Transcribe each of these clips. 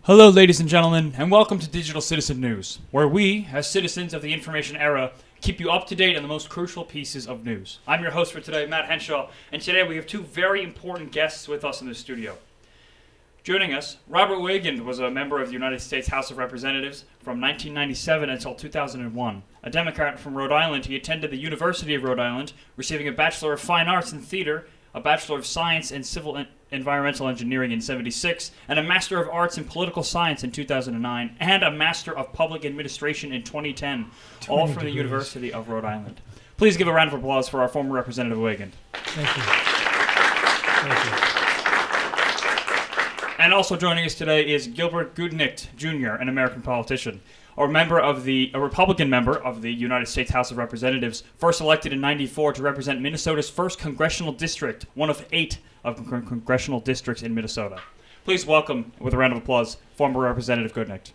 Hello, ladies and gentlemen, and welcome to Digital Citizen News, where we, as citizens of the information era, keep you up to date on the most crucial pieces of news. I'm your host for today, Matt Henshaw, and today we have two very important guests with us in the studio. Joining us, Robert Weygand was a member of the United States House of Representatives from 1997 until 2001. A Democrat from Rhode Island, he attended the University of Rhode Island, receiving a Bachelor of Fine Arts in Theater, a Bachelor of Science in Civil and Environmental Engineering in 1976, and a Master of Arts in Political Science in 2009, and a Master of Public Administration in 2010, all from the University of Rhode Island. Please give a round of applause for our former Representative Weygand. Thank you. Thank you. And also joining us today is Gilbert Goodnicht, Jr., an American politician, a Republican member of the United States House of Representatives, first elected in 1994 to represent Minnesota's 1st congressional district, one of 8 of congressional districts in Minnesota. Please welcome, with a round of applause, former Representative Goodnicht.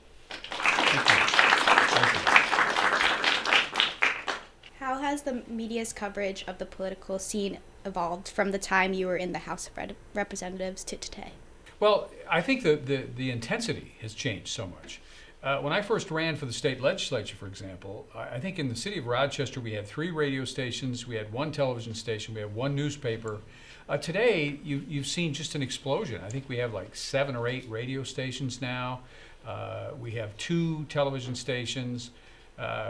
How has the media's coverage of the political scene evolved from the time you were in the House of Representatives to today? Well, I think the intensity has changed so much. When I first ran for the state legislature, for example, I think in the city of Rochester we had 3 radio stations, we had 1 television station, we had 1 newspaper. Today, you've seen just an explosion. I think we have like 7 or 8 radio stations now. We have 2 television stations.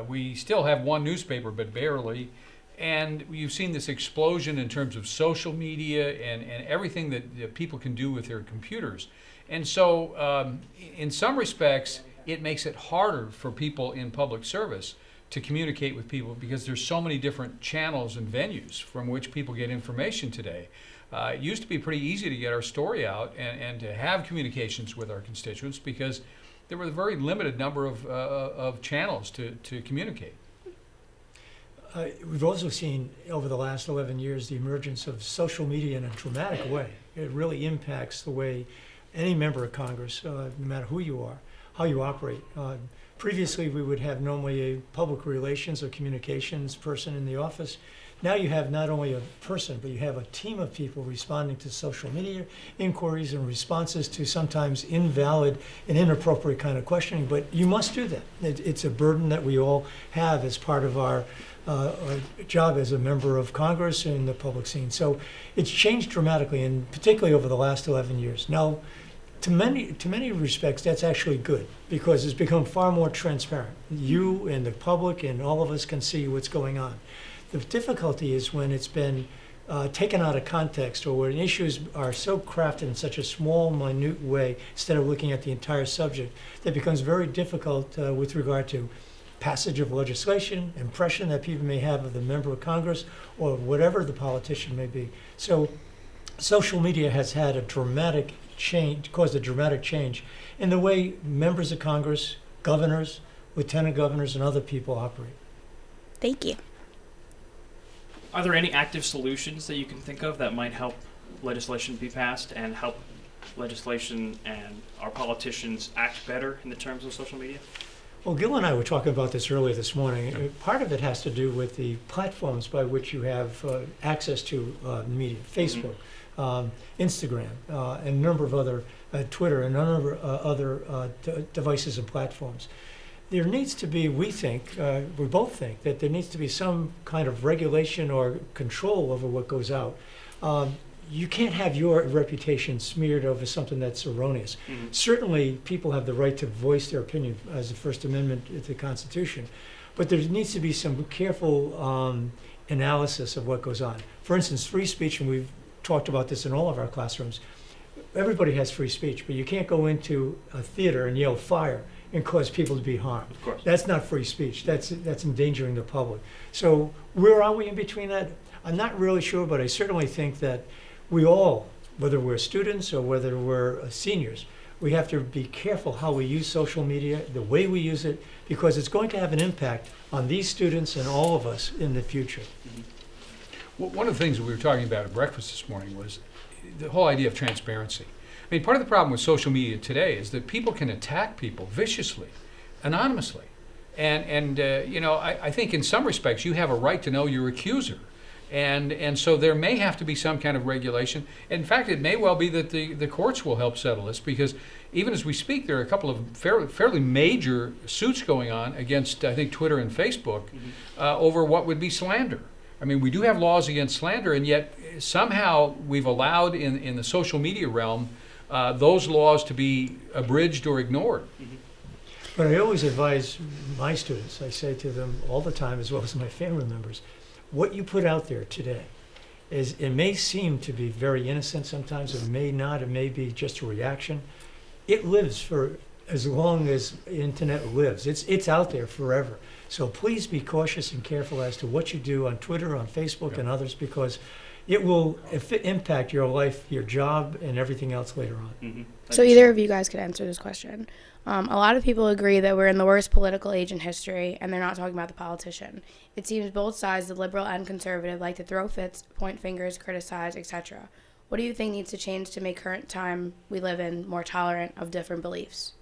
We still have 1 newspaper, but barely. And you've seen this explosion in terms of social media and everything that people can do with their computers. And so, in some respects, it makes it harder for people in public service to communicate with people because there's so many different channels and venues from which people get information today. It used to be pretty easy to get our story out and to have communications with our constituents because there was a very limited number of channels to communicate. We've also seen over the last 11 years the emergence of social media in a dramatic way. It really impacts the way any member of Congress, no matter who you are, how you operate. Previously, we would have normally a public relations or communications person in the office. Now you have not only a person, but you have a team of people responding to social media inquiries and responses to sometimes invalid and inappropriate kind of questioning. But you must do that. It's a burden that we all have as part of our job as a member of Congress in the public scene. So it's changed dramatically, and particularly over the last 11 years. Now, to many respects, that's actually good because it's become far more transparent. You and the public and all of us can see what's going on. The difficulty is when it's been taken out of context or when issues are so crafted in such a small, minute way instead of looking at the entire subject, that becomes very difficult with regard to passage of legislation, impression that people may have of the member of Congress, or whatever the politician may be. So social media has had a dramatic change, caused a dramatic change in the way members of Congress, governors, lieutenant governors, and other people operate. Thank you. Are there any active solutions that you can think of that might help legislation be passed and help legislation and our politicians act better in the terms of social media? Well, Gil and I were talking about this earlier this morning. Part of it has to do with the platforms by which you have access to media, Facebook, Instagram, and a number of other, Twitter, and a number of other devices and platforms. There needs to be, we both think, that there needs to be some kind of regulation or control over what goes out. You can't have your reputation smeared over something that's erroneous. Mm-hmm. Certainly, people have the right to voice their opinion as the First Amendment to the Constitution, but there needs to be some careful analysis of what goes on. For instance, free speech, and we've talked about this in all of our classrooms, everybody has free speech, but you can't go into a theater and yell fire and cause people to be harmed. Of course. That's not free speech. That's endangering the public. So where are we in between that? I'm not really sure, but I certainly think that we all, whether we're students or whether we're seniors, we have to be careful how we use social media, the way we use it, because it's going to have an impact on these students and all of us in the future. Mm-hmm. Well, one of the things that we were talking about at breakfast this morning was the whole idea of transparency. I mean, part of the problem with social media today is that people can attack people viciously, anonymously. And I think in some respects you have a right to know your accuser. And so there may have to be some kind of regulation. In fact, it may well be that the courts will help settle this because even as we speak, there are a couple of fairly major suits going on against, I think, Twitter and Facebook over what would be slander. I mean, we do have laws against slander, and yet somehow we've allowed in the social media realm those laws to be abridged or ignored. But I always advise my students, I say to them all the time, as well as my family members, what you put out there today is, it may seem to be very innocent sometimes, it may not, it may be just a reaction. It lives for as long as the internet lives. It's out there forever. So please be cautious and careful as to what you do on Twitter, on Facebook, and others, because it will impact your life, your job, and everything else later on. So either of you guys could answer this question. A lot of people agree that we're in the worst political age in history, and they're not talking about the politician. It seems both sides, the liberal and conservative, like to throw fits, point fingers, criticize, etc. What do you think needs to change to make current time we live in more tolerant of different beliefs?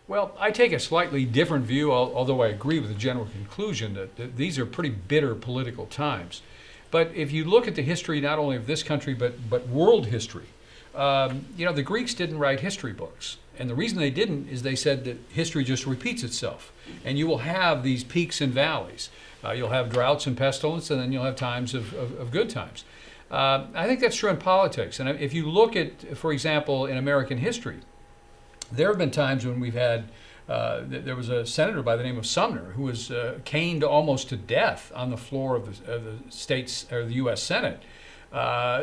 Well, I take a slightly different view, although I agree with the general conclusion that these are pretty bitter political times. But if you look at the history not only of this country but world history, the Greeks didn't write history books. And the reason they didn't is they said that history just repeats itself. And you will have these peaks and valleys. You'll have droughts and pestilence, and then you'll have times of good times. I think that's true in politics. And if you look at, for example, in American history, there have been times when we've had, there was a senator by the name of Sumner who was caned almost to death on the floor of the states or the U.S. Senate.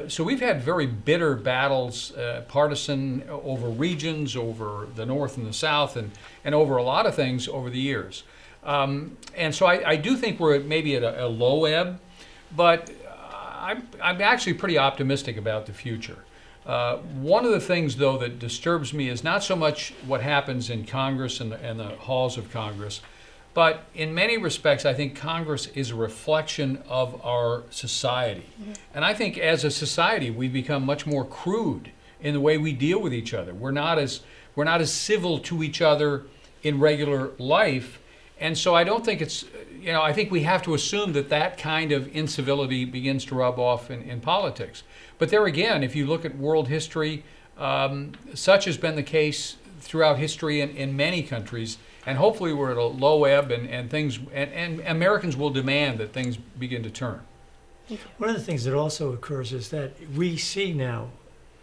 So we've had very bitter battles, partisan, over regions, over the North and the South, and over a lot of things over the years. And so I do think we're maybe at a low ebb, but I'm actually pretty optimistic about the future. One of the things, though, that disturbs me is not so much what happens in Congress and the halls of Congress, but in many respects, I think Congress is a reflection of our society. And I think as a society, we've become much more crude in the way we deal with each other. We're not as civil to each other in regular life. And so I don't think it's, I think we have to assume that kind of incivility begins to rub off in politics. But there again, if you look at world history, such has been the case throughout history in many countries. And hopefully we're at a low ebb, and things, and Americans will demand that things begin to turn. One of the things that also occurs is that we see now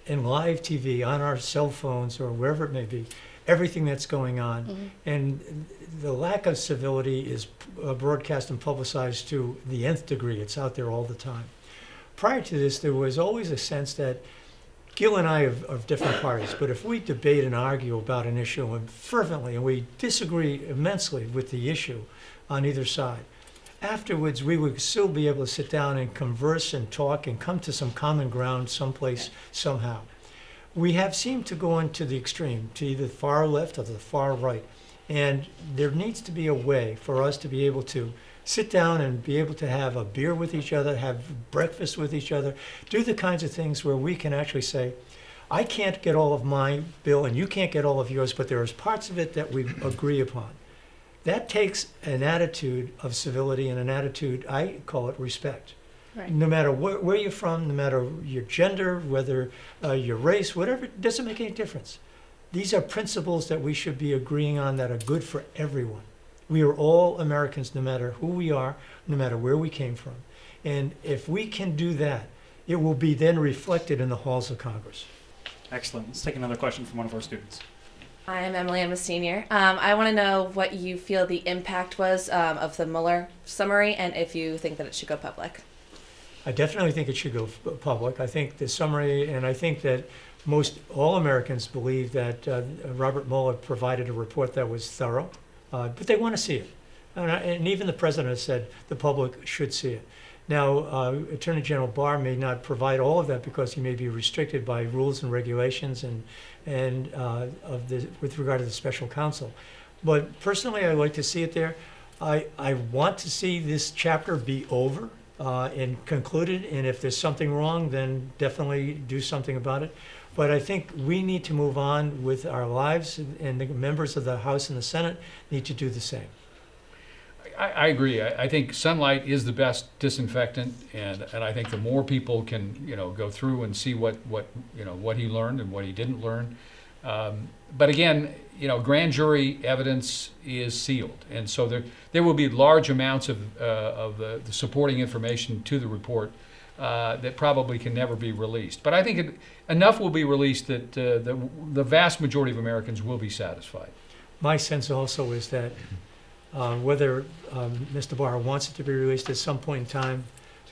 in live TV, on our cell phones or wherever it may be, everything that's going on. And the lack of civility is broadcast and publicized to the nth degree. It's out there all the time. Prior to this, there was always a sense that Gil and I are of different parties, but if we debate and argue about an issue and fervently, and we disagree immensely with the issue on either side, afterwards we would still be able to sit down and converse and talk and come to some common ground someplace, somehow. We have seemed to go into the extreme, to either the far left or the far right, and there needs to be a way for us to be able to sit down and be able to have a beer with each other, have breakfast with each other, do the kinds of things where we can actually say, I can't get all of my bill and you can't get all of yours, but there is parts of it that we agree upon. That takes an attitude of civility and an attitude, I call it respect. Right. No matter where you're from, no matter your gender, whether your race, whatever, it doesn't make any difference. These are principles that we should be agreeing on that are good for everyone. We are all Americans, no matter who we are, no matter where we came from. And if we can do that, it will be then reflected in the halls of Congress. Excellent. Let's take another question from one of our students. Hi, I'm Emily. I'm a senior. I want to know what you feel the impact was of the Mueller summary, and if you think that it should go public. I definitely think it should go public. I think the summary, and I think that all Americans believe that Robert Mueller provided a report that was thorough. But they want to see it. And even the president has said the public should see it. Now, Attorney General Barr may not provide all of that because he may be restricted by rules and regulations and with regard to the special counsel. But personally, I like to see it there. I want to see this chapter be over and concluded. And if there's something wrong, then definitely do something about it. But I think we need to move on with our lives, and the members of the House and the Senate need to do the same. I agree. I think sunlight is the best disinfectant, and I think the more people can go through and see what he learned and what he didn't learn, But again, grand jury evidence is sealed, and so there will be large amounts of the supporting information to the report that probably can never be released. But I think enough will be released that the vast majority of Americans will be satisfied. My sense also is that whether Mr. Barr wants it to be released at some point in time,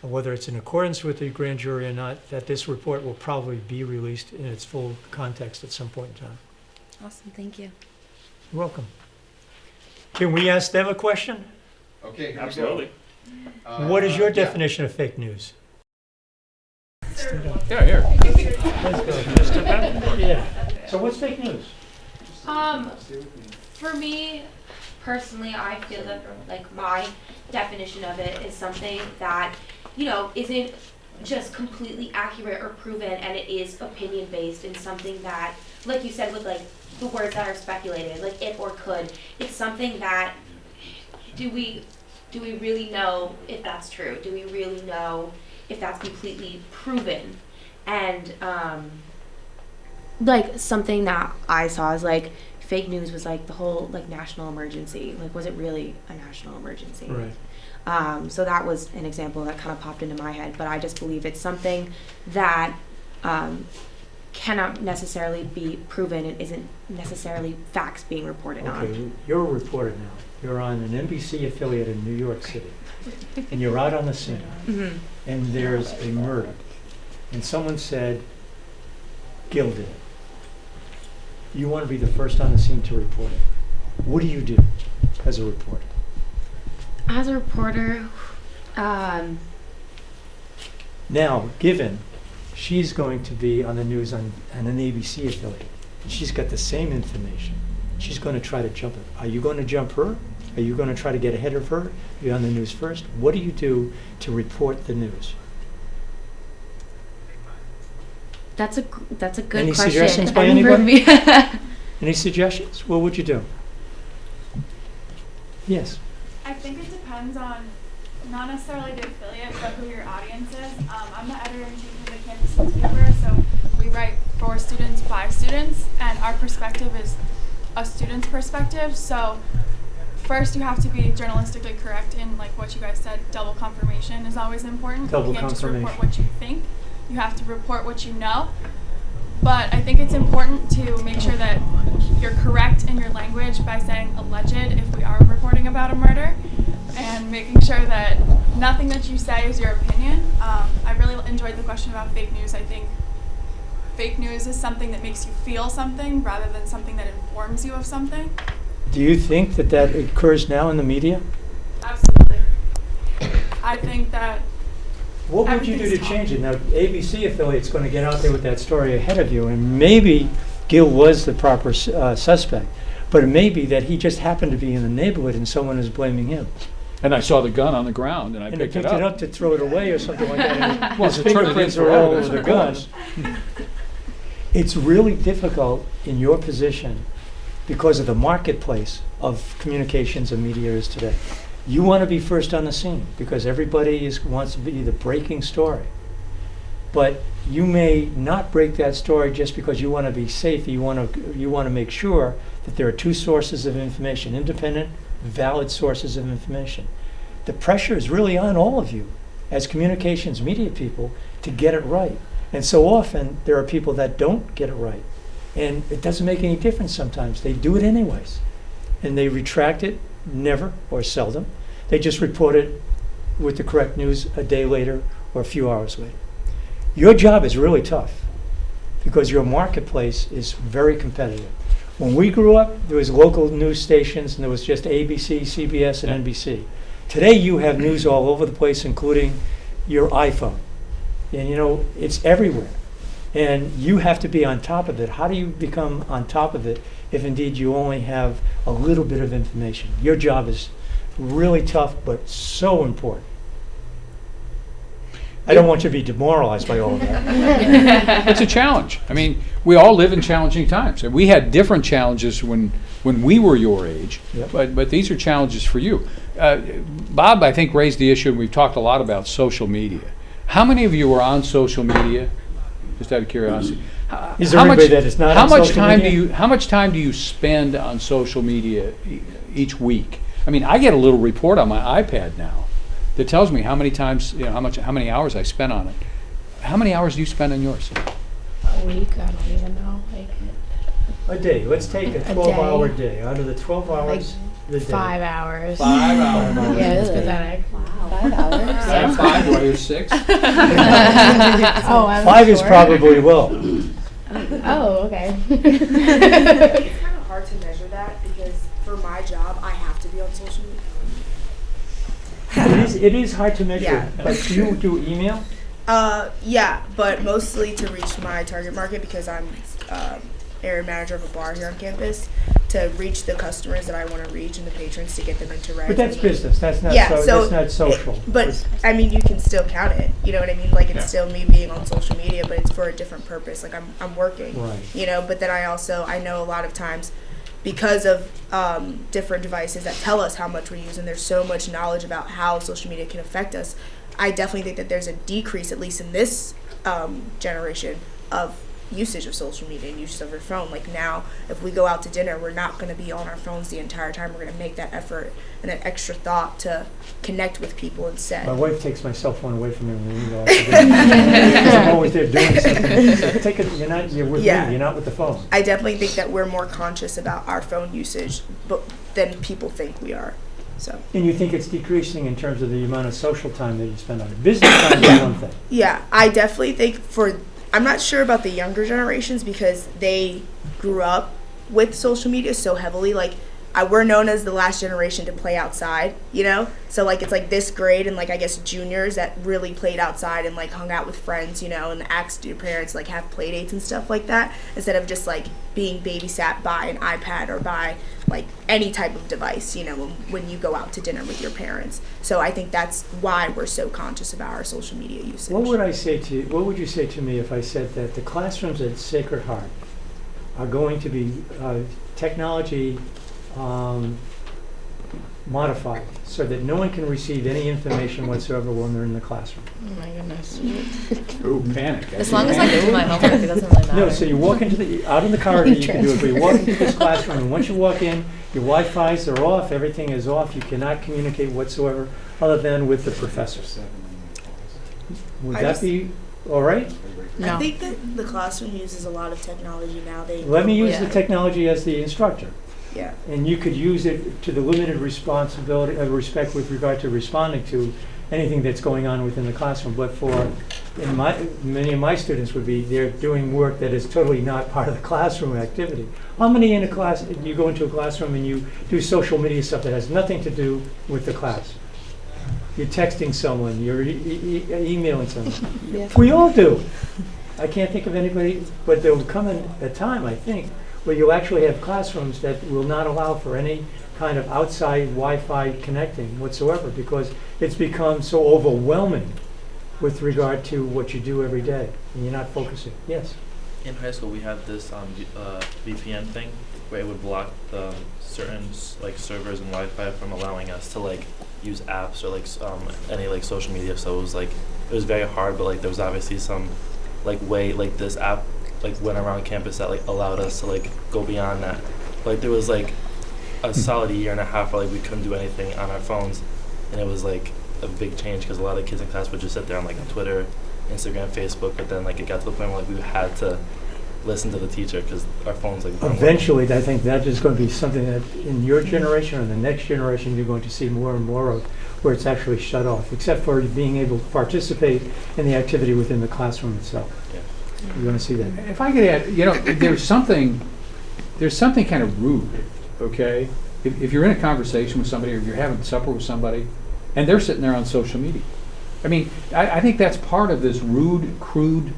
or whether it's in accordance with the grand jury or not, that this report will probably be released in its full context at some point in time. Awesome, thank you. You're welcome. Can we ask them a question? Okay, here Absolutely. we go. What is your Yeah. definition of fake news? Yeah, here. Let's go. Yeah. So what's fake news? For me, personally, I feel that like my definition of it is something that, isn't just completely accurate or proven, and it is opinion based and something that, like you said, with like the words that are speculated, like if or could, it's something that do we really know if that's true? Do we really know if that's completely proven? And like something that I saw is like fake news was like the whole like national emergency. Like, was it really a national emergency? Right. So that was an example that kind of popped into my head. But I just believe it's something that cannot necessarily be proven. It isn't necessarily facts being reported on. Okay, you're a reporter now. You're on an NBC affiliate in New York City, and you're out on the scene, Mm-hmm. and there's a murder, and someone said, Gil did it. You want to be the first on the scene to report it. What do you do as a reporter? As a reporter, Now, given she's going to be on the news on an ABC affiliate, and she's got the same information, she's going to try to jump it. Are you going to jump her? Are you going to try to get ahead of her? Be on the news first? What do you do to report the news? that's a good Any question. suggestions by And for anybody? me- Any suggestions? What would you do? Yes. I think it depends on not necessarily the affiliate, but who your audience is. I'm the editor-in-chief of the campus newspaper, so we write for students by students, and our perspective is a student's perspective. So first, you have to be journalistically correct in like what you guys said. Double confirmation is always important. Double you can't just confirmation. report what you think. You have to report what you know. But I think it's important to make sure that you're correct in your language by saying alleged if we are reporting about a murder, and making sure that nothing that you say is your opinion. I really enjoyed the question about fake news. I think fake news is something that makes you feel something rather than something that informs you of something. Do you think that that occurs now in the media? Absolutely. I think that What would you do to Everything's change it? Now, ABC affiliate's going to get out there with that story ahead of you, and maybe Gil was the proper suspect, but it may be that he just happened to be in the neighborhood and someone is blaming him. And I saw the gun on the ground, and I And he picked picked it it up. up to throw it away or something like that. And Well, his to turn it in fingerprints for are all evidence, over the of gun. course. It's really difficult in your position because of the marketplace of communications and media is today. You want to be first on the scene because everybody wants to be the breaking story. But you may not break that story just because you want to be safe. You want to make sure that there are two sources of information, independent, valid sources of information. The pressure is really on all of you as communications media people to get it right. And so often there are people that don't get it right. And it doesn't make any difference sometimes. They do it anyways. And they retract it, never or seldom. They just report it with the correct news a day later or a few hours later. Your job is really tough because your marketplace is very competitive. When we grew up, there was local news stations and there was just ABC, CBS, and NBC. Today you have news all over the place, including your iPhone. And you know, it's everywhere. And you have to be on top of it. How do you become on top of it if indeed you only have a little bit of information? Your job is really tough, but so important. I don't want you to be demoralized by all of that. It's a challenge. I mean, we all live in challenging times. And we had different challenges when we were your age, Yep. but these are challenges for you. Bob, I think, raised the issue, and we've talked a lot about social media. How many of you are on social media? Just out of curiosity. Is there how much, anybody that is not how on much social time media? do you how much time do you spend on social media each week? I mean, I get a little report on my iPad now that tells me how many times, you know, how many hours I spent on it. How many hours do you spend on yours? A week, I don't even know. Like A day. Let's take a A 12-hour day. Out of the 12 hours, the day. 5 hours. 5 hours. Yeah, this is pathetic. 5 hours. I have 5 while you're 6. Oh, I'm 5 is sure. probably low. Oh, okay. It's kind of hard to measure that because for my job, I have to be on social media. It is hard to measure. Yeah. But do you do email? Yeah, but mostly to reach my target market because I'm area manager of a bar here on campus, to reach the customers that I want to reach and the patrons to get them into regs. But that's business. That's not Yeah, that's not social. But I mean, you can still count it. You know what I mean? Like it's still me being on social media, but it's for a different purpose. Like I'm working. Right. You know, but then I know a lot of times because of different devices that tell us how much we're using, there's so much knowledge about how social media can affect us. I definitely think that there's a decrease, at least in this generation, of usage of social media and use of your phone. Like now, if we go out to dinner, we're not going to be on our phones the entire time. We're going to make that effort and that extra thought to connect with people instead. My wife takes my cell phone away from me when we go out to dinner. Because I'm always there doing something. She said, you're with me, you're not with the phone. I definitely think that we're more conscious about our phone usage than people think we are. So. And you think it's decreasing in terms of the amount of social time that you spend on it. Business time is one thing. Yeah, I definitely think I'm not sure about the younger generations because they grew up with social media so heavily. Like, we're known as the last generation to play outside, you know? So, like, it's like this grade and, like, I guess juniors that really played outside and, like, hung out with friends, you know, and asked your parents, like, have play dates and stuff like that instead of just, like, being babysat by an iPad or by, like, any type of device, you know, when you go out to dinner with your parents. So I think that's why we're so conscious about our social media usage. What would you say to me if I said that the classrooms at Sacred Heart are going to be technology modified so that no one can receive any information whatsoever when they're in the classroom? Oh my goodness. Ooh, panic. As long as I can do my homework, it doesn't really matter. No, so you walk out in the corridor, you can do it, but you walk into this classroom, and once you walk in, your Wi-Fi's are off, everything is off, you cannot communicate whatsoever other than with the professors. Would that be all right? No. I think that the classroom uses a lot of technology now. Let me use the technology as the instructor. Yeah. And you could use it to the limited responsibility, respect with regard to responding to anything that's going on within the classroom. But many of my students they're doing work that is totally not part of the classroom activity. How many in a class, you go into a classroom and you do social media stuff that has nothing to do with the class? You're texting someone, you're emailing someone. Yeah. We all do. I can't think of anybody, but there will come a time, I think, where you'll actually have classrooms that will not allow for any kind of outside Wi-Fi connecting whatsoever because it's become so overwhelming with regard to what you do every day and you're not focusing. Yes? In high school, we had this VPN thing where it would block the certain like servers and Wi-Fi from allowing us to like use apps or like any like social media. So it was very hard, but like there was obviously some like way like this app like went around campus that like allowed us to like go beyond that. Like there was like a solid year and a half where like we couldn't do anything on our phones, and it was like a big change because a lot of kids in class would just sit there on like Twitter, Instagram, Facebook, but then like it got to the point where like we had to listen to the teacher because our phones like weren't Eventually, I think that is going to be something that in your generation or the next generation you're going to see more and more of, where it's actually shut off, except for being able to participate in the activity within the classroom itself. Yeah. You're going to see that. If I could add, you know, there's something kind of rude, okay? If you're in a conversation with somebody or you're having supper with somebody and they're sitting there on social media. I mean, I think that's part of this rude, crude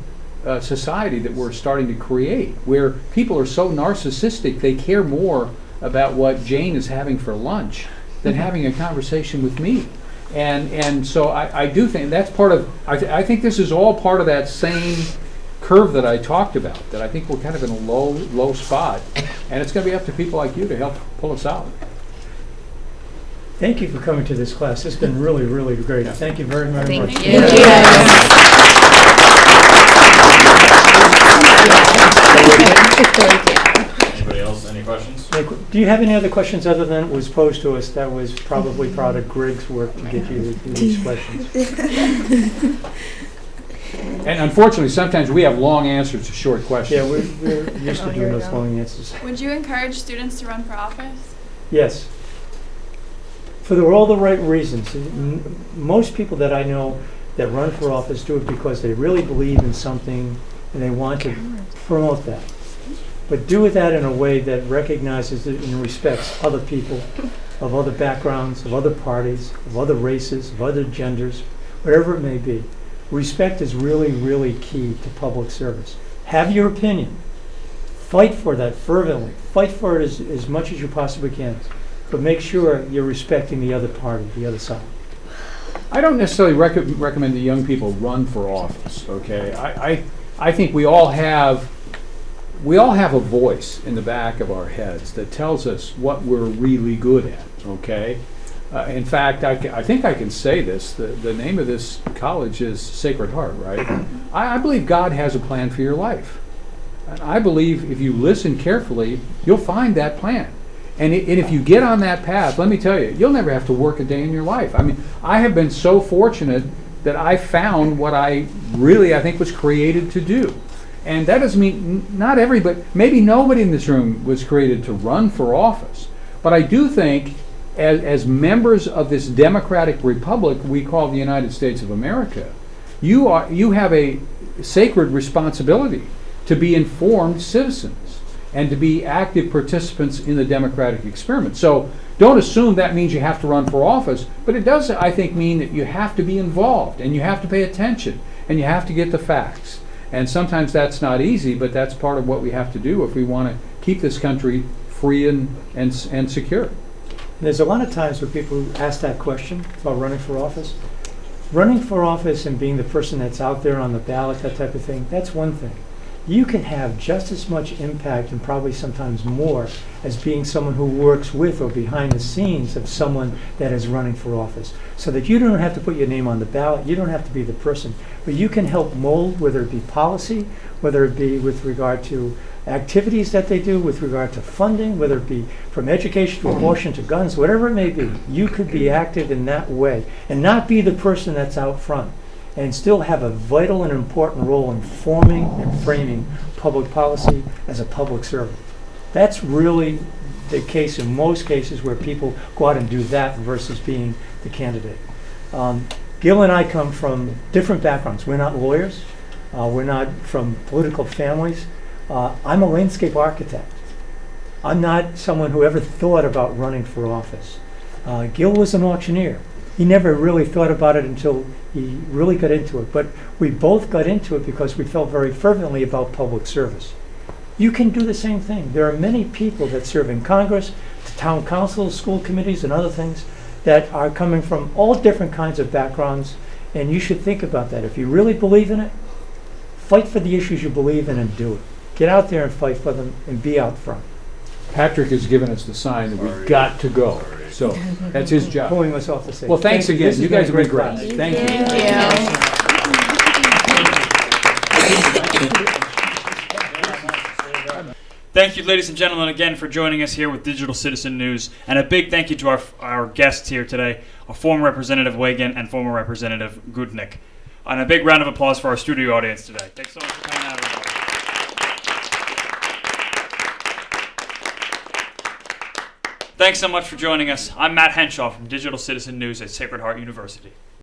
society that we're starting to create, where people are so narcissistic they care more about what Jane is having for lunch than having a conversation with me. And so I do think that's part of, I think this is all part of that same curve that I talked about, that I think we're kind of in a low spot, and it's going to be up to people like you to help pull us out. Thank you for coming to this class. It's been really, really great. Thank you very, very much. Thank you. Anybody else? Any questions? Do you have any other questions other than what was posed to us that was probably part of Greg's work to get you to do these questions? And unfortunately, sometimes we have long answers to short questions. Yeah, we're used to doing those long answers. Would you encourage students to run for office? Yes. For all the right reasons. Most people that I know that run for office do it because they really believe in something and they want to promote that. But do that in a way that recognizes and respects other people of other backgrounds, of other parties, of other races, of other genders, whatever it may be. Respect is really, really key to public service. Have your opinion. Fight for that fervently. Fight for it as much as you possibly can. But make sure you're respecting the other party, the other side. I don't necessarily recommend that young people run for office, okay? I think we all have a voice in the back of our heads that tells us what we're really good at, okay? In fact, I think I can say this. The name of this college is Sacred Heart, right? I believe God has a plan for your life. And I believe if you listen carefully, you'll find that plan. And if you get on that path, let me tell you, you'll never have to work a day in your life. I mean, I have been so fortunate that I found what I think was created to do. And that doesn't mean not everybody, maybe nobody in this room was created to run for office. But I do think as members of this democratic republic we call the United States of America, you have a sacred responsibility to be informed citizens and to be active participants in the democratic experiment. So don't assume that means you have to run for office, but it does, I think, mean that you have to be involved and you have to pay attention and you have to get the facts. And sometimes that's not easy, but that's part of what we have to do if we want to keep this country free and secure. There's a lot of times where people ask that question about running for office. Running for office and being the person that's out there on the ballot, that type of thing, that's one thing. You can have just as much impact and probably sometimes more as being someone who works with or behind the scenes of someone that is running for office. So that you don't have to put your name on the ballot, you don't have to be the person, but you can help mold, whether it be policy, whether it be with regard to activities that they do, with regard to funding, whether it be from education to abortion to guns, whatever it may be. You could be active in that way and not be the person that's out front, and still have a vital and important role in forming and framing public policy as a public servant. That's really the case in most cases where people go out and do that versus being the candidate. Gil and I come from different backgrounds. We're not lawyers. We're not from political families. I'm a landscape architect. I'm not someone who ever thought about running for office. Gil was an auctioneer. He never really thought about it until he really got into it. But we both got into it because we felt very fervently about public service. You can do the same thing. There are many people that serve in Congress, town councils, school committees, and other things that are coming from all different kinds of backgrounds, and you should think about that. If you really believe in it, fight for the issues you believe in and do it. Get out there and fight for them and be out front. Patrick has given us the sign that we've got to go. So that's his job. Pulling us off the stage. Well, thanks again. You guys have been great. class. Thank you. Thank you, ladies and gentlemen, again for joining us here with Digital Citizen News. And a big thank you to our guests here today, our former Representative Wagan and former Representative Gudnick. And a big round of applause for our studio audience today. Thanks so much for coming out, everybody. Thanks so much for joining us. I'm Matt Henshaw from Digital Citizen News at Sacred Heart University.